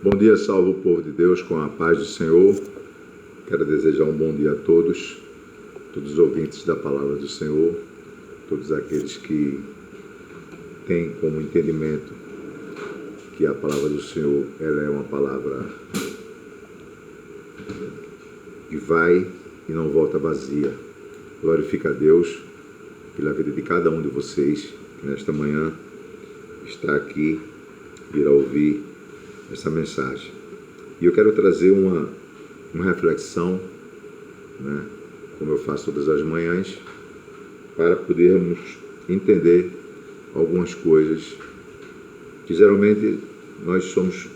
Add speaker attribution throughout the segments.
Speaker 1: Bom dia, salve o povo de Deus com a paz do Senhor. Quero desejar um bom dia a todos os ouvintes da palavra do Senhor, todos aqueles que têm como entendimento que a palavra do Senhor ela é uma palavra que vai e não volta vazia. Glorifica a Deus pela vida de cada um de vocês que nesta manhã está aqui, irá ouvir essa mensagem. E eu quero trazer uma reflexão, né, como eu faço todas as manhãs, para podermos entender algumas coisas que geralmente nós somos,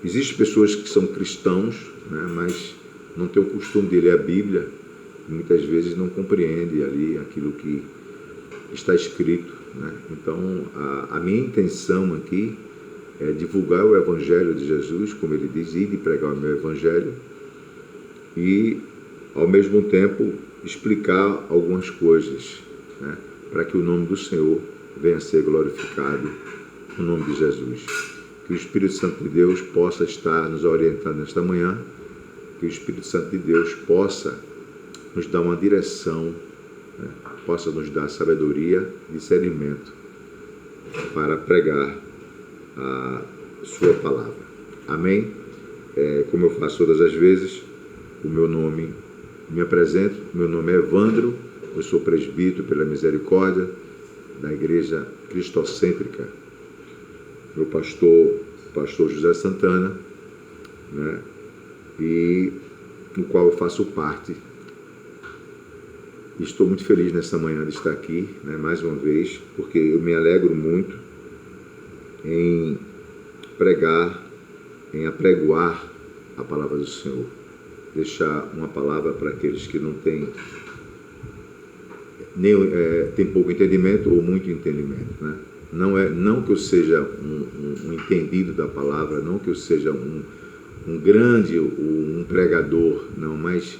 Speaker 1: existem pessoas que são cristãos, né, mas não têm o costume de ler a Bíblia, e muitas vezes não compreendem ali aquilo que está escrito, né? Então, a minha intenção aqui é divulgar o Evangelho de Jesus, como ele diz, ir de pregar o meu Evangelho, e, ao mesmo tempo, explicar algumas coisas, né, para que o nome do Senhor venha a ser glorificado no nome de Jesus. Que o Espírito Santo de Deus possa estar nos orientando nesta manhã, que o Espírito Santo de Deus possa nos dar uma direção, né, possa nos dar sabedoria e discernimento para pregar a sua palavra. Amém? Como eu faço todas as vezes, o meu nome, me apresento, meu nome é Evandro, eu sou presbítero pela misericórdia da Igreja Cristocêntrica, meu pastor José Santana, né, e no qual eu faço parte. Estou muito feliz nessa manhã de estar aqui, né, mais uma vez, porque eu me alegro muito em pregar, em apregoar a palavra do Senhor. Deixar uma palavra para aqueles que não têm tem pouco entendimento ou muito entendimento, né? Não que eu seja um entendido da palavra, não que eu seja um grande um pregador, não, mas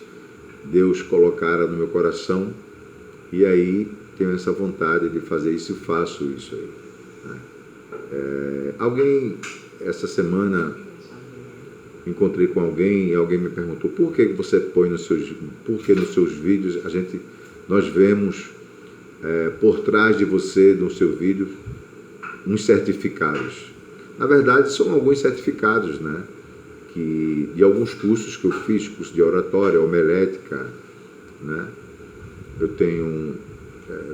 Speaker 1: Deus colocara no meu coração e aí tenho essa vontade de fazer isso e faço isso aí, né? Alguém, essa semana, encontrei com alguém e alguém me perguntou por que você põe nos seus vídeos, nós vemos por trás de você, no seu vídeo, uns certificados. Na verdade, são alguns certificados, né? De alguns cursos que eu fiz, curso de oratória, homilética, né? Eu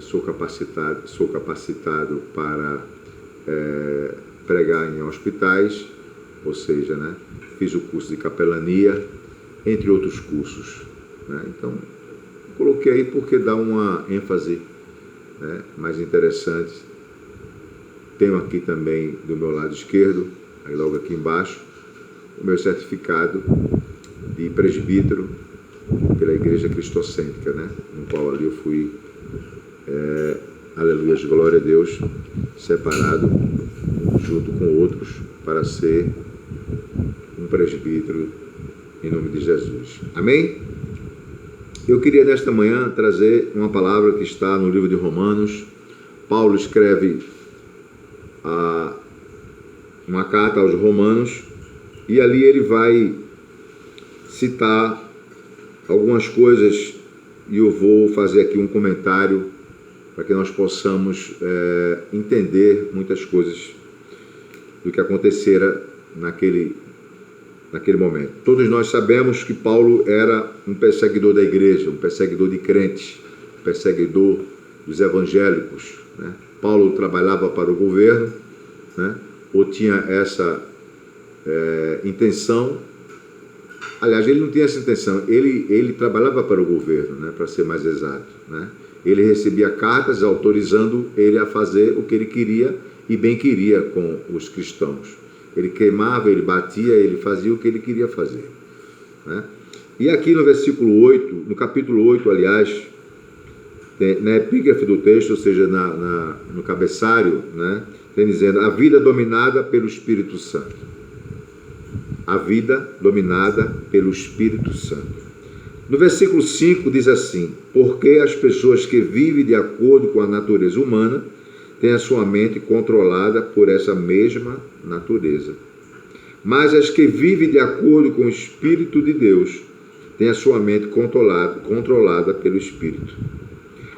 Speaker 1: sou capacitado para pregar em hospitais, ou seja, né, fiz o curso de capelania, entre outros cursos, né? Então, coloquei aí porque dá uma ênfase, né, mais interessante. Tenho aqui também do meu lado esquerdo, aí logo aqui embaixo, o meu certificado de presbítero pela Igreja Cristocêntrica, né? No qual ali eu fui, aleluia, glória a Deus, separado junto com outros para ser um presbítero em nome de Jesus. Amém? Eu queria nesta manhã trazer uma palavra que está no livro de Romanos. Paulo escreve uma carta aos Romanos, e ali ele vai citar algumas coisas, e eu vou fazer aqui um comentário para que nós possamos entender muitas coisas do que acontecera naquele momento. Todos nós sabemos que Paulo era um perseguidor da igreja, um perseguidor de crentes, um perseguidor dos evangélicos, né? Paulo trabalhava para o governo, né? Ou tinha essa intenção. Aliás, ele não tinha essa intenção, ele trabalhava para o governo, né, para ser mais exato, né? Ele recebia cartas autorizando ele a fazer o que ele queria e bem queria com os cristãos. Ele queimava, ele batia, ele fazia o que ele queria fazer, né? E aqui no versículo 8, no capítulo 8, aliás, na epígrafe do texto, ou seja, no cabeçalho, né, tem dizendo: a vida dominada pelo Espírito Santo. A vida dominada pelo Espírito Santo. No versículo 5 diz assim: porque as pessoas que vivem de acordo com a natureza humana têm a sua mente controlada por essa mesma natureza. Mas as que vivem de acordo com o Espírito de Deus têm a sua mente controlada pelo Espírito.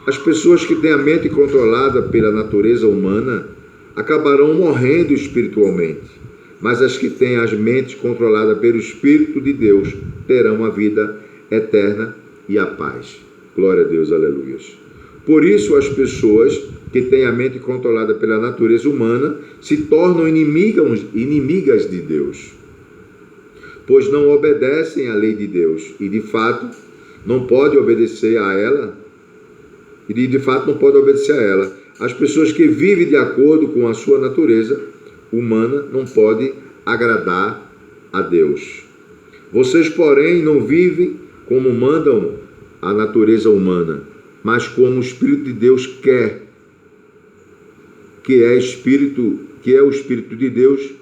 Speaker 1: As pessoas que têm a mente controlada pela natureza humana acabarão morrendo espiritualmente, mas as que têm as mentes controladas pelo Espírito de Deus terão a vida eterna e a paz. Glória a Deus, aleluia. Por isso, as pessoas que têm a mente controlada pela natureza humana se tornam inimigas de Deus, pois não obedecem à lei de Deus e, de fato, não podem obedecer a ela. As pessoas que vivem de acordo com a sua natureza humana não podem agradar a Deus. Vocês, porém, não vivem como mandam a natureza humana, mas como o Espírito de Deus quer, que é o Espírito de Deus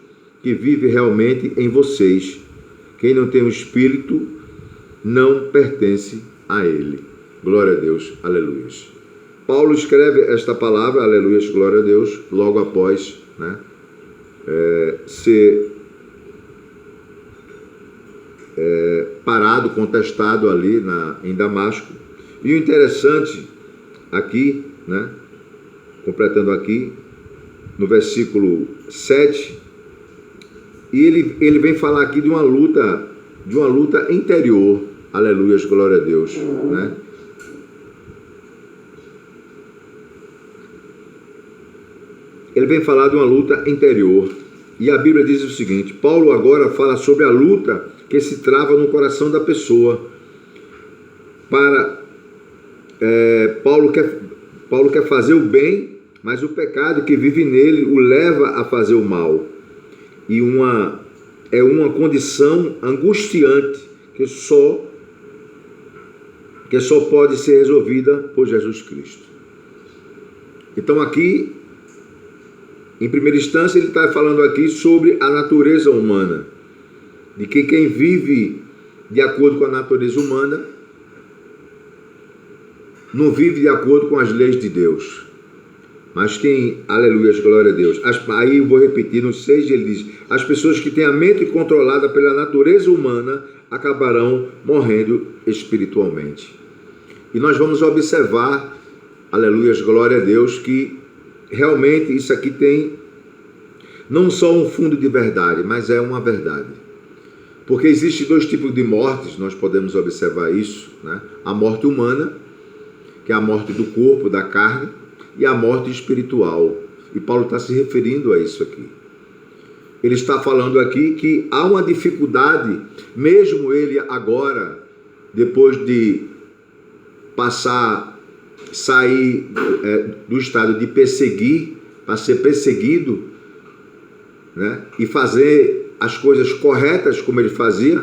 Speaker 1: que vive realmente em vocês. Quem não tem o Espírito não pertence a Ele. Glória a Deus, aleluia. Paulo escreve esta palavra, aleluia, glória a Deus, logo após ser parado, contestado ali em Damasco. E o interessante aqui, completando aqui, no versículo 7, e ele vem falar aqui de uma luta interior, aleluia, glória a Deus, Ele vem falar de uma luta interior. E a Bíblia diz o seguinte: Paulo agora fala sobre a luta que se trava no coração da pessoa. Paulo quer fazer o bem, mas o pecado que vive nele o leva a fazer o mal. E é uma condição angustiante que só pode ser resolvida por Jesus Cristo. Então aqui, em primeira instância, ele está falando aqui sobre a natureza humana, de que quem vive de acordo com a natureza humana não vive de acordo com as leis de Deus. Mas quem, aleluia, glória a Deus. Aí eu vou repetir, no 6 ele diz: as pessoas que têm a mente controlada pela natureza humana acabarão morrendo espiritualmente. E nós vamos observar, aleluia, glória a Deus, que realmente isso aqui tem não só um fundo de verdade, mas é uma verdade. Porque existem dois tipos de mortes, nós podemos observar isso, a morte humana, que é a morte do corpo, da carne, e a morte espiritual. E Paulo está se referindo a isso aqui. Ele está falando aqui que há uma dificuldade, mesmo ele agora, depois de sair do estado de perseguir, para ser perseguido, e fazer as coisas corretas como ele fazia,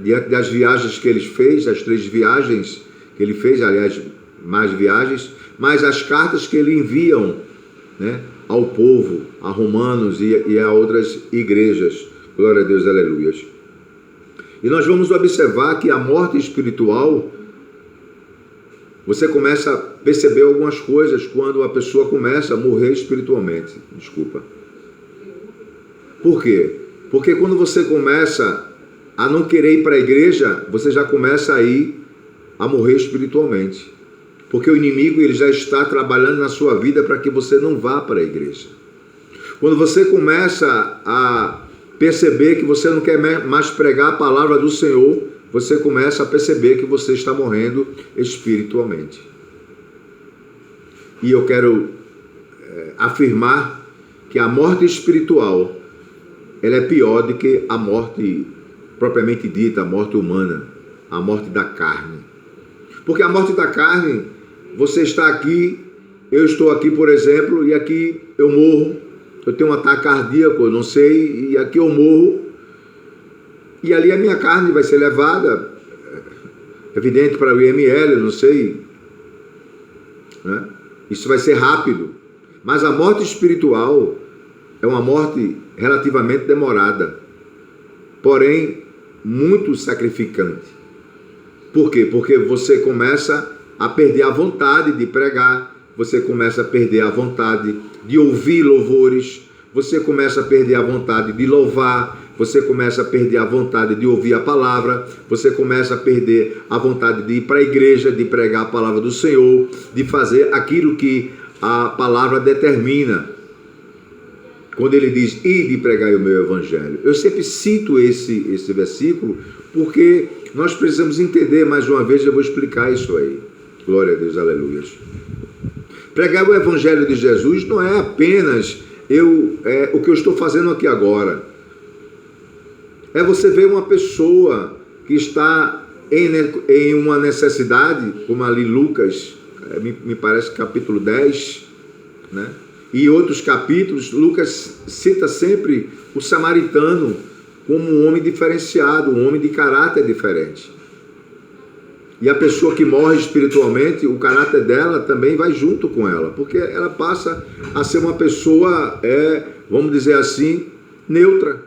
Speaker 1: diante das viagens que ele fez, as 3 viagens que ele fez, aliás, mais viagens, mas as cartas que ele enviam ao povo, a Romanos e a outras igrejas. Glória a Deus, aleluia. E nós vamos observar que a morte espiritual, você começa a perceber algumas coisas quando a pessoa começa a morrer espiritualmente. Desculpa. Por quê? Porque quando você começa a não querer ir para a igreja, você já começa a morrer espiritualmente. Porque o inimigo ele já está trabalhando na sua vida para que você não vá para a igreja. Quando você começa a perceber que você não quer mais pregar a palavra do Senhor, você começa a perceber que você está morrendo espiritualmente. E eu quero afirmar que a morte espiritual ela é pior do que a morte propriamente dita, a morte humana, a morte da carne. Porque a morte da carne, você está aqui, eu estou aqui, por exemplo, e aqui eu morro, eu tenho um ataque cardíaco, eu não sei, e aqui eu morro, e ali a minha carne vai ser levada, evidente, para o IML, eu não sei, isso vai ser rápido. Mas a morte espiritual é uma morte relativamente demorada, porém muito sacrificante. Por quê? Porque você começa a perder a vontade de pregar, você começa a perder a vontade de ouvir louvores, você começa a perder a vontade de louvar, você começa a perder a vontade de ouvir a palavra, você começa a perder a vontade de ir para a igreja, de pregar a palavra do Senhor, de fazer aquilo que a palavra determina. Quando ele diz, ide pregai o meu evangelho. Eu sempre cito esse versículo, porque nós precisamos entender, mais uma vez eu vou explicar isso aí. Glória a Deus, aleluia. Pregar o evangelho de Jesus não é apenas o que eu estou fazendo aqui agora. É você ver uma pessoa que está em uma necessidade, como ali Lucas, me parece capítulo 10, né? E outros capítulos, Lucas cita sempre o samaritano como um homem diferenciado, um homem de caráter diferente. E a pessoa que morre espiritualmente, o caráter dela também vai junto com ela, porque ela passa a ser uma pessoa, vamos dizer assim, neutra.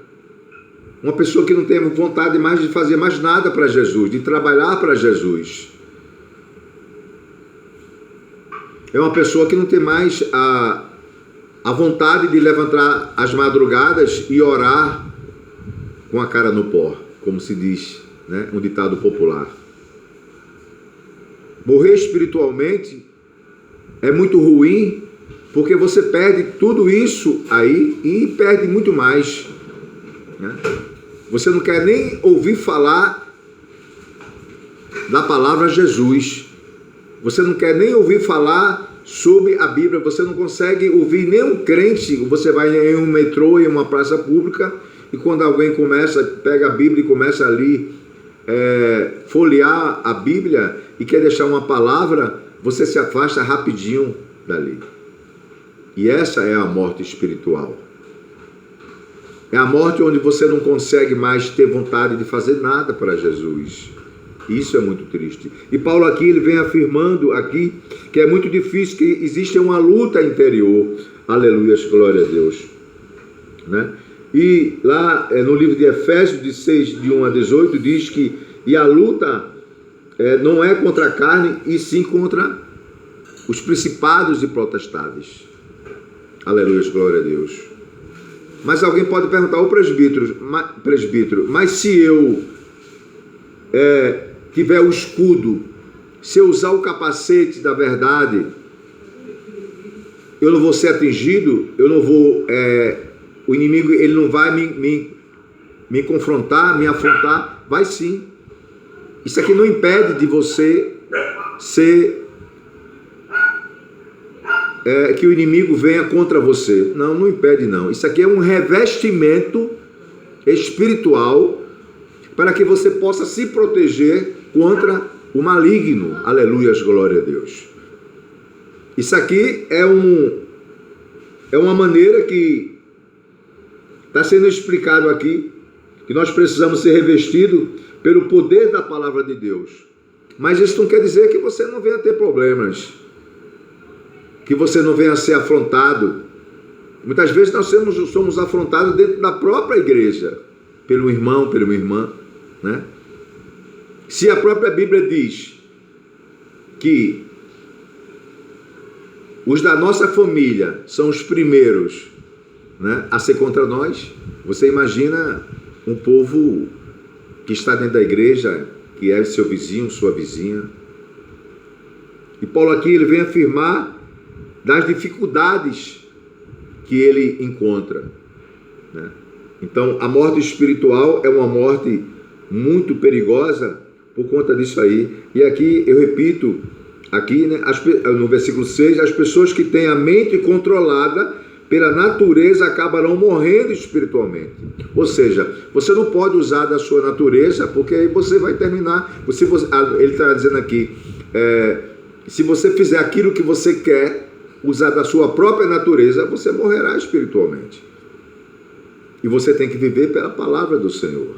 Speaker 1: Uma pessoa que não tem vontade mais de fazer mais nada para Jesus, de trabalhar para Jesus. É uma pessoa que não tem mais a vontade de levantar as madrugadas e orar com a cara no pó, como se diz, né? Um ditado popular. Morrer espiritualmente é muito ruim, porque você perde tudo isso aí e perde muito mais, né? Você não quer nem ouvir falar da palavra Jesus. Você não quer nem ouvir falar sobre a Bíblia. Você não consegue ouvir nenhum crente. Você vai em um metrô, em uma praça pública, e quando alguém pega a Bíblia e começa ali folhear a Bíblia e quer deixar uma palavra, você se afasta rapidinho dali. E essa é a morte espiritual. É a morte onde você não consegue mais ter vontade de fazer nada para Jesus. Isso é muito triste. E Paulo aqui, ele vem afirmando aqui que é muito difícil, que existe uma luta interior. Aleluia, glória a Deus. Né? E lá no livro de Efésios, de 6, de 1 a 18, diz que a luta não é contra a carne, e sim contra os principados e potestades. Aleluia, glória a Deus. Mas alguém pode perguntar ao presbítero, mas se eu tiver o escudo, se eu usar o capacete da verdade, eu não vou ser atingido, eu não vou, o inimigo ele não vai me confrontar, me afrontar? Vai sim. Isso aqui não impede de você ser que o inimigo venha contra você. Não, não impede não. Isso aqui é um revestimento espiritual para que você possa se proteger contra o maligno. Aleluias, glória a Deus. Isso aqui é uma maneira que está sendo explicado aqui, que nós precisamos ser revestidos pelo poder da palavra de Deus. Mas isso não quer dizer que você não venha ter problemas, que você não venha a ser afrontado. Muitas vezes nós somos afrontados dentro da própria igreja, pelo irmão, pela irmã, né? Se a própria Bíblia diz que os da nossa família são os primeiros, né, a ser contra nós, você imagina um povo que está dentro da igreja, que é seu vizinho, sua vizinha. E Paulo aqui ele vem afirmar das dificuldades que ele encontra, né? Então a morte espiritual é uma morte muito perigosa por conta disso aí. E aqui eu repito, aqui, né, no versículo 6, as pessoas que têm a mente controlada pela natureza acabarão morrendo espiritualmente. Ou seja, você não pode usar da sua natureza, porque aí você vai terminar. Ele está dizendo aqui, se você fizer aquilo que você quer, usar da sua própria natureza, você morrerá espiritualmente. E você tem que viver pela palavra do Senhor,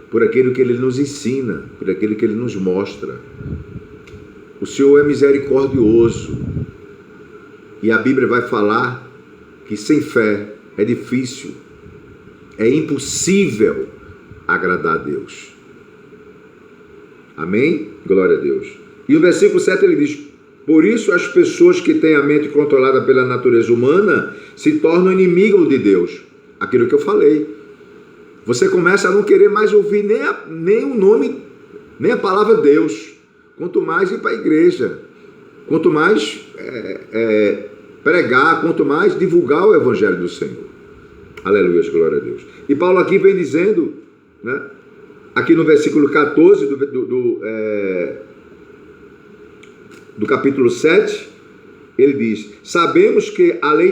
Speaker 1: por aquilo que Ele nos ensina, por aquilo que Ele nos mostra. O Senhor é misericordioso. E a Bíblia vai falar que sem fé é difícil, é impossível agradar a Deus. Amém? Glória a Deus. E o versículo 7 ele diz, Por isso, as pessoas que têm a mente controlada pela natureza humana se tornam inimigos de Deus. Aquilo que eu falei. Você começa a não querer mais ouvir nem o nome, nem a palavra Deus. Quanto mais ir para a igreja. Quanto mais pregar, quanto mais divulgar o Evangelho do Senhor. Aleluia, glória a Deus. E Paulo aqui vem dizendo, né, aqui no versículo 14 do capítulo 7, ele diz: sabemos que a lei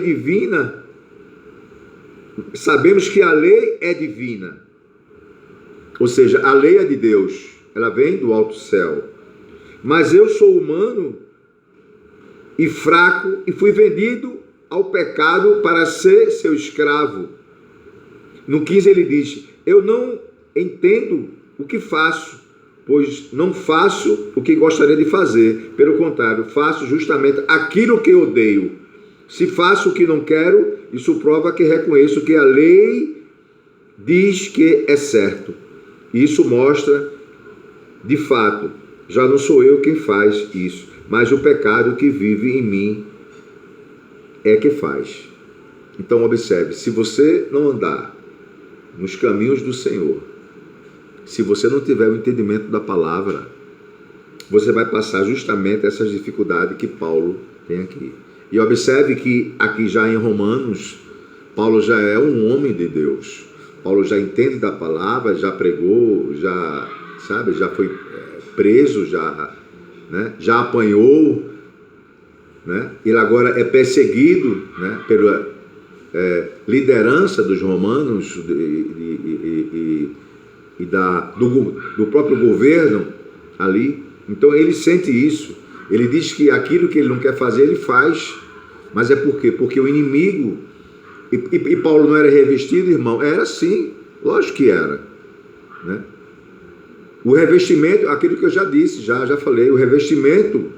Speaker 1: é divina, ou seja, a lei é de Deus, ela vem do alto céu, mas eu sou humano e fraco e fui vendido ao pecado para ser seu escravo. No 15 ele diz: eu não entendo o que faço, pois não faço o que gostaria de fazer. Pelo contrário, faço justamente aquilo que odeio. Se faço o que não quero, isso prova que reconheço que a lei diz que é certo. Isso mostra, de fato, já não sou eu quem faz isso, mas o pecado que vive em mim é que faz. Então observe, se você não andar nos caminhos do Senhor, se você não tiver o entendimento da palavra, você vai passar justamente essas dificuldades que Paulo tem aqui. E observe que aqui já em Romanos, Paulo já é um homem de Deus. Paulo já entende da palavra, já pregou, já foi preso, já apanhou, né? Ele agora é perseguido, né, pela liderança dos romanos do próprio governo ali. Então ele sente isso. Ele diz que aquilo que ele não quer fazer, ele faz. Mas é por quê? Porque o inimigo... E Paulo não era revestido, irmão? Era sim, lógico que era, né? O revestimento, aquilo que eu já disse, já falei, o revestimento,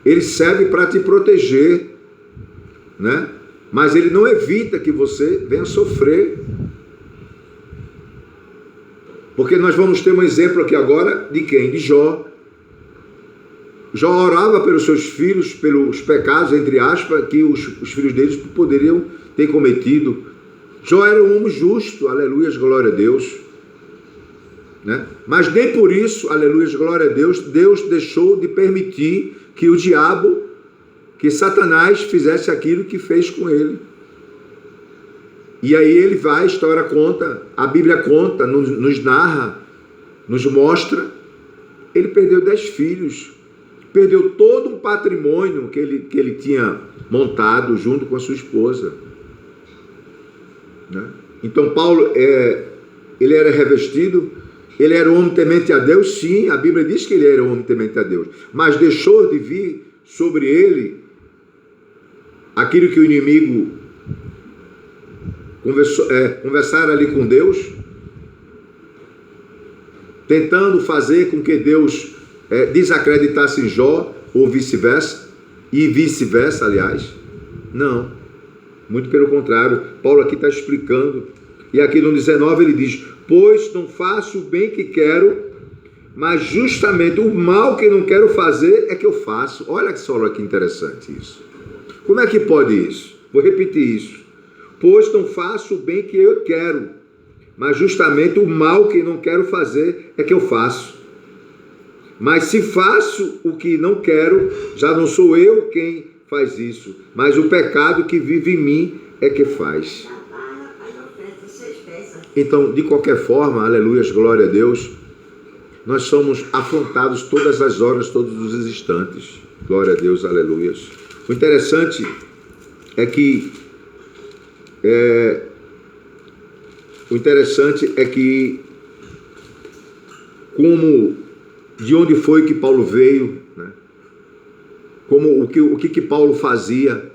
Speaker 1: ele serve para te proteger, né? Mas ele não evita que você venha sofrer. Porque nós vamos ter um exemplo aqui agora de quem? De Jó. Jó orava pelos seus filhos, pelos pecados, entre aspas, que os filhos deles poderiam ter cometido. Jó era um homem justo, aleluia, glória a Deus, né? Mas nem por isso, aleluia, glória a Deus, Deus deixou de permitir que o diabo, que Satanás fizesse aquilo que fez com ele. E aí ele vai, a história conta, a Bíblia conta, nos narra, nos mostra, ele perdeu 10 filhos, perdeu todo um patrimônio que ele tinha montado junto com a sua esposa, né? Então Paulo, ele era revestido, ele era um homem temente a Deus, sim, a Bíblia diz que ele era um homem temente a Deus, mas deixou de vir sobre ele aquilo que o inimigo conversar ali com Deus, tentando fazer com que Deus desacreditasse em Jó, ou vice-versa, aliás. Não, muito pelo contrário. Paulo aqui está explicando, e aqui no 19 ele diz: pois não faço o bem que quero, mas justamente o mal que não quero fazer é que eu faço. Olha só que interessante isso. Como é que pode isso? Vou repetir isso. Pois não faço o bem que eu quero, mas justamente o mal que não quero fazer é que eu faço. Mas se faço o que não quero, já não sou eu quem faz isso, mas o pecado que vive em mim é que faz. Então, de qualquer forma, aleluia, glória a Deus, nós somos afrontados todas as horas, todos os instantes. Glória a Deus, aleluia. O interessante é que de onde foi que Paulo veio, né? O que Paulo fazia.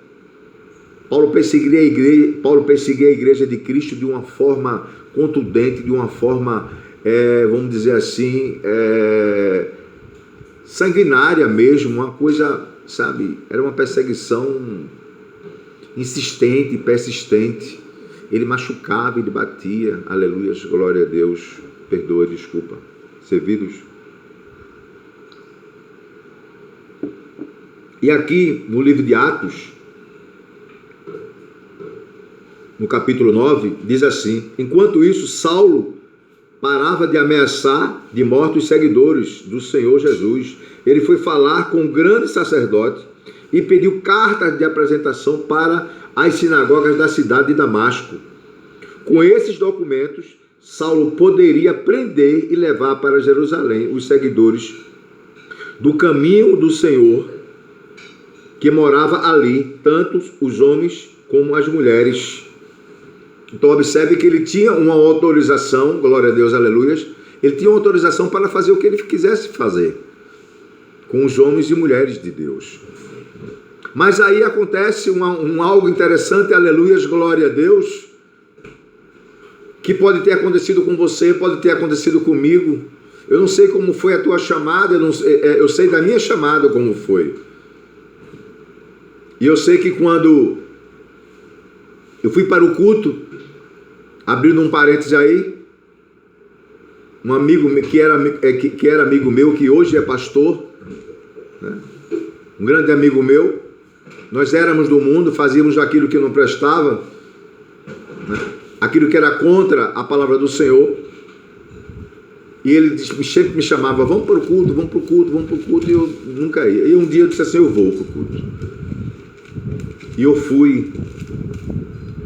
Speaker 1: Paulo perseguia a igreja de Cristo de uma forma contundente, de uma forma, vamos dizer assim, sanguinária mesmo, uma coisa, sabe, era uma perseguição insistente, persistente. Ele machucava, ele batia, aleluia, glória a Deus, perdoa, desculpa, servidos. E aqui no livro de Atos, no capítulo 9, diz assim: enquanto isso, Saulo parava de ameaçar de morte os seguidores do Senhor Jesus. Ele foi falar com o grande sacerdote e pediu cartas de apresentação para as sinagogas da cidade de Damasco. Com esses documentos, Saulo poderia prender e levar para Jerusalém os seguidores do caminho do Senhor que morava ali, tanto os homens como as mulheres. Então observe que ele tinha uma autorização, glória a Deus, aleluias, ele tinha uma autorização para fazer o que ele quisesse fazer com os homens e mulheres de Deus. Mas aí acontece algo interessante, aleluias, glória a Deus, que pode ter acontecido com você, pode ter acontecido comigo. Eu não sei como foi a tua chamada, eu sei da minha chamada como foi. E eu sei que quando eu fui para o culto, abrindo um parênteses aí, um amigo que era amigo meu, que hoje é pastor, né? Um grande amigo meu, nós éramos do mundo, fazíamos aquilo que não prestava, né? Aquilo que era contra a palavra do Senhor, e ele sempre me chamava: vamos para o culto, vamos para o culto, vamos para o culto, e eu nunca ia. E um dia eu disse assim: eu vou para o culto. E eu fui.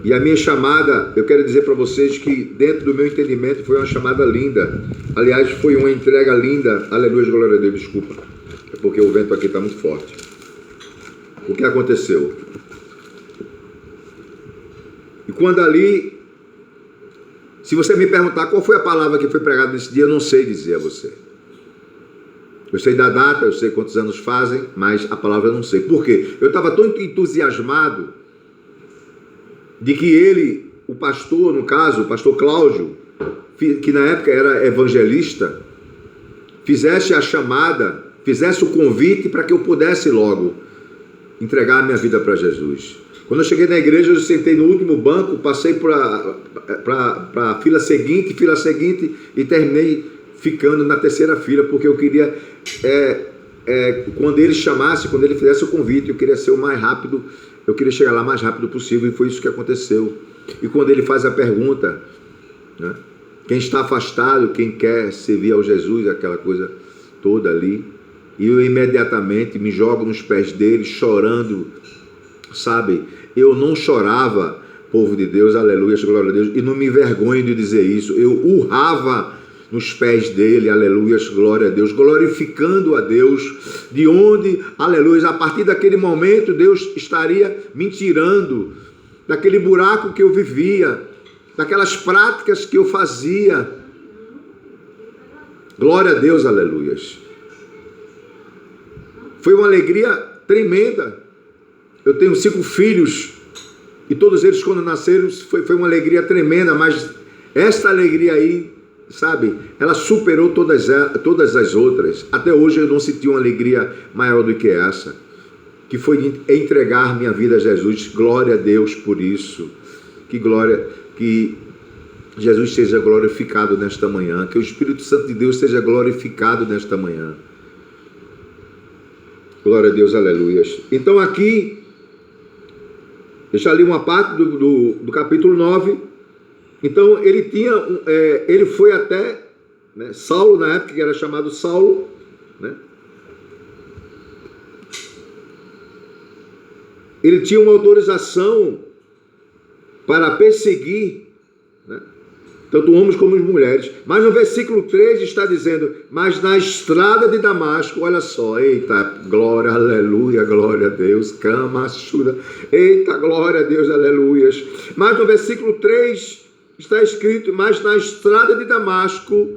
Speaker 1: E a minha chamada, eu quero dizer para vocês que dentro do meu entendimento foi uma chamada linda. Aliás, foi uma entrega linda. Aleluia, glória a Deus, desculpa. É porque o vento aqui está muito forte. O que aconteceu? E quando ali, se você me perguntar qual foi a palavra que foi pregada nesse dia, eu não sei dizer a você. Eu sei da data, eu sei quantos anos fazem, mas a palavra eu não sei. Por quê? Eu estava tão entusiasmado de que ele, o pastor, no caso, o pastor Cláudio, que na época era evangelista, fizesse a chamada, fizesse o convite para que eu pudesse logo entregar a minha vida para Jesus. Quando eu cheguei na igreja, eu sentei no último banco, passei para a fila seguinte e terminei ficando na terceira fila, porque eu queria, quando ele chamasse, quando ele fizesse o convite, eu queria ser o mais rápido, eu queria chegar lá o mais rápido possível, e foi isso que aconteceu. E quando ele faz a pergunta, né, quem está afastado, quem quer servir ao Jesus, aquela coisa toda ali, e eu imediatamente me jogo nos pés dele, chorando, sabe? Eu não chorava, povo de Deus, aleluia, glória a Deus, e não me envergonho de dizer isso, eu urrava nos pés dele, aleluia, glória a Deus, glorificando a Deus, de onde, aleluia, a partir daquele momento Deus estaria me tirando daquele buraco que eu vivia, daquelas práticas que eu fazia. Glória a Deus, aleluia. Foi uma alegria tremenda. Eu tenho 5 filhos e todos eles, quando nasceram, foi uma alegria tremenda, mas esta alegria aí, sabe, ela superou todas as outras. Até hoje eu não senti uma alegria maior do que essa, que foi de entregar minha vida a Jesus. Glória a Deus por isso. Que Jesus seja glorificado nesta manhã, que o Espírito Santo de Deus seja glorificado nesta manhã. Glória a Deus, aleluia. Então aqui, eu já li uma parte do capítulo 9. Então ele foi até, né, Saulo, na época que era chamado Saulo, né? Ele tinha uma autorização para perseguir, né, tanto homens como as mulheres. Mas no versículo 3 está dizendo: mas na estrada de Damasco, olha só, eita, glória, aleluia, glória a Deus, cama, chura, eita, glória a Deus, aleluia. Mas no versículo 3 está escrito: mas na estrada de Damasco,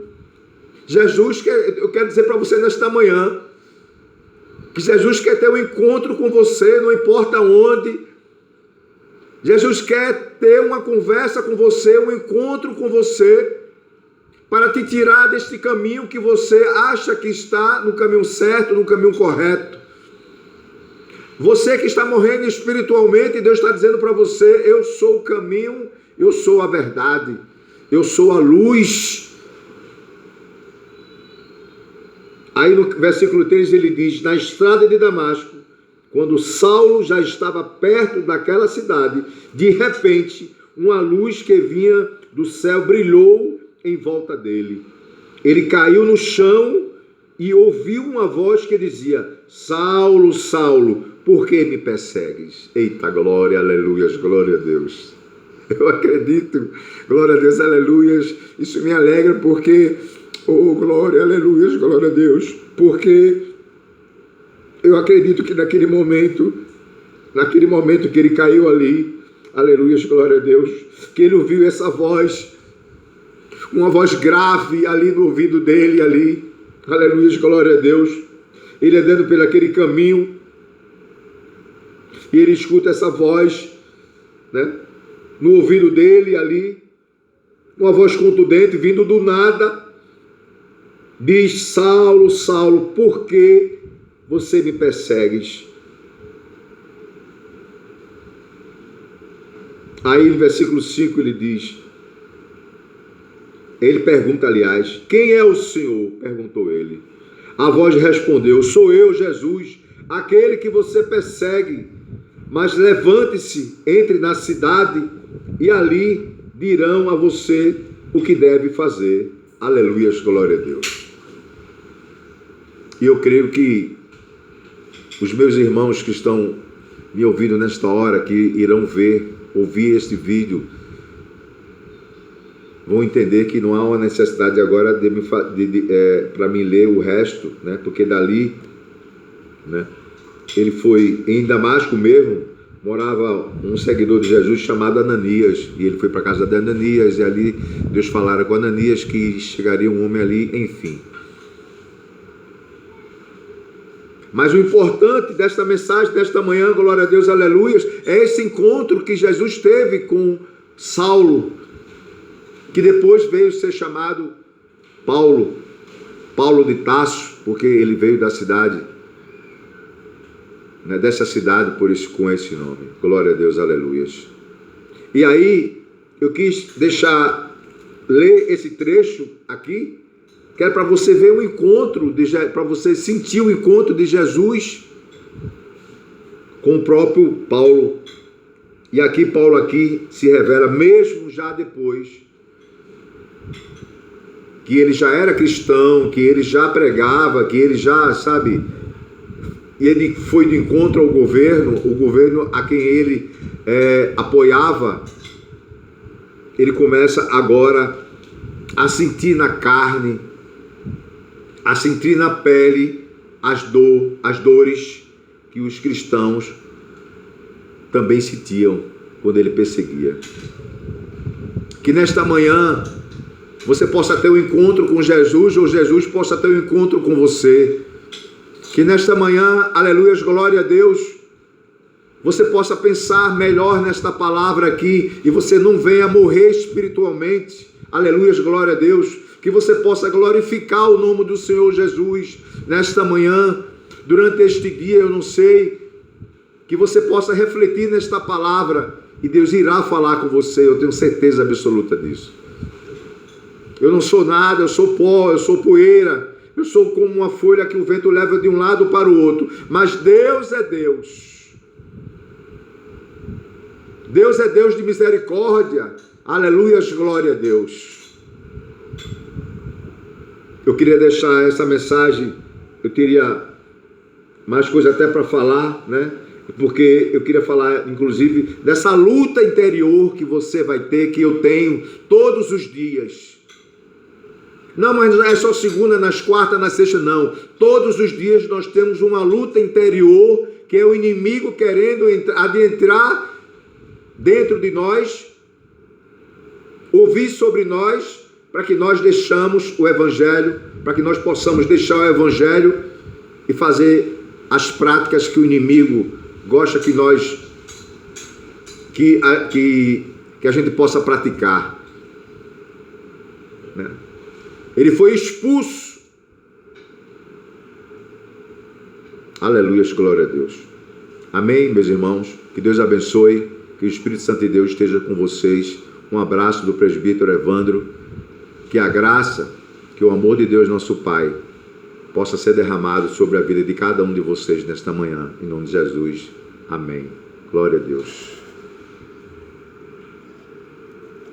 Speaker 1: Jesus eu quero dizer para você nesta manhã, que Jesus quer ter um encontro com você, não importa onde. Jesus quer ter uma conversa com você, um encontro com você, para te tirar deste caminho que você acha que está no caminho certo, no caminho correto. Você que está morrendo espiritualmente, Deus está dizendo para você: eu sou o caminho, eu sou a verdade, eu sou a luz. Aí no versículo 3 ele diz: na estrada de Damasco, quando Saulo já estava perto daquela cidade, de repente, uma luz que vinha do céu brilhou em volta dele. Ele caiu no chão e ouviu uma voz que dizia: Saulo, Saulo, por que me persegues? Eita, glória, aleluias, glória a Deus. Eu acredito, glória a Deus, aleluias. Isso me alegra porque, oh, glória, aleluias, glória a Deus. Porque eu acredito que naquele momento que ele caiu ali, aleluias, glória a Deus, que ele ouviu essa voz, uma voz grave ali no ouvido dele, ali, aleluia, glória a Deus. Ele andando por aquele caminho, e ele escuta essa voz, né, no ouvido dele ali, uma voz contundente, vindo do nada, diz: Saulo, Saulo, por que você me persegues? Aí no versículo 5 ele pergunta, aliás, quem é o Senhor? Perguntou ele. A voz respondeu: sou eu, Jesus, aquele que você persegue. Mas levante-se, entre na cidade e ali dirão a você o que deve fazer. Aleluias, glória a Deus. E eu creio que os meus irmãos que estão me ouvindo nesta hora, que irão ouvir este vídeo, vão entender que não há uma necessidade agora para mim ler o resto, né? Porque dali, né, ele foi em Damasco mesmo, morava um seguidor de Jesus chamado Ananias, e ele foi para a casa de Ananias, e ali Deus falara com Ananias que chegaria um homem ali, enfim. Mas o importante desta mensagem, desta manhã, glória a Deus, aleluias, é esse encontro que Jesus teve com Saulo, que depois veio ser chamado Paulo de Tarso, porque ele veio da cidade, né, dessa cidade, por isso, com esse nome. Glória a Deus, aleluias. E aí, eu quis ler esse trecho aqui, que é para você ver o encontro, para você sentir o encontro de Jesus com o próprio Paulo. E aqui, Paulo aqui se revela, mesmo já depois que ele já era cristão, que ele já pregava, que ele já, sabe, ele foi de encontro ao governo a quem ele apoiava. Ele começa agora a sentir na carne, a sentir na pele as dores que os cristãos também sentiam quando ele perseguia. Que nesta manhã você possa ter um encontro com Jesus, ou Jesus possa ter um encontro com você. Que nesta manhã, aleluias, glória a Deus, você possa pensar melhor nesta palavra aqui, e você não venha morrer espiritualmente, aleluias, glória a Deus. Que você possa glorificar o nome do Senhor Jesus nesta manhã, durante este dia, eu não sei, que você possa refletir nesta palavra, e Deus irá falar com você, eu tenho certeza absoluta disso. Eu não sou nada, eu sou pó, eu sou poeira, eu sou como uma folha que o vento leva de um lado para o outro, mas Deus é Deus. Deus é Deus de misericórdia, aleluias, glória a Deus. Eu queria deixar essa mensagem, eu teria mais coisa até para falar, né? Porque eu queria falar, inclusive, dessa luta interior que você vai ter, que eu tenho todos os dias. Não, mas não é só segunda, nas quartas, na sexta, não. Todos os dias nós temos uma luta interior, que é o inimigo querendo adentrar dentro de nós, ouvir sobre nós, para que nós deixamos o Evangelho, para que nós possamos deixar o Evangelho e fazer as práticas que o inimigo gosta que nós, que a gente possa praticar, né? Ele foi expulso. Aleluia, glória a Deus. Amém, meus irmãos. Que Deus abençoe, que o Espírito Santo de Deus esteja com vocês. Um abraço do presbítero Evandro. Que a graça, que o amor de Deus, nosso Pai, possa ser derramado sobre a vida de cada um de vocês nesta manhã, em nome de Jesus. Amém. Glória a Deus.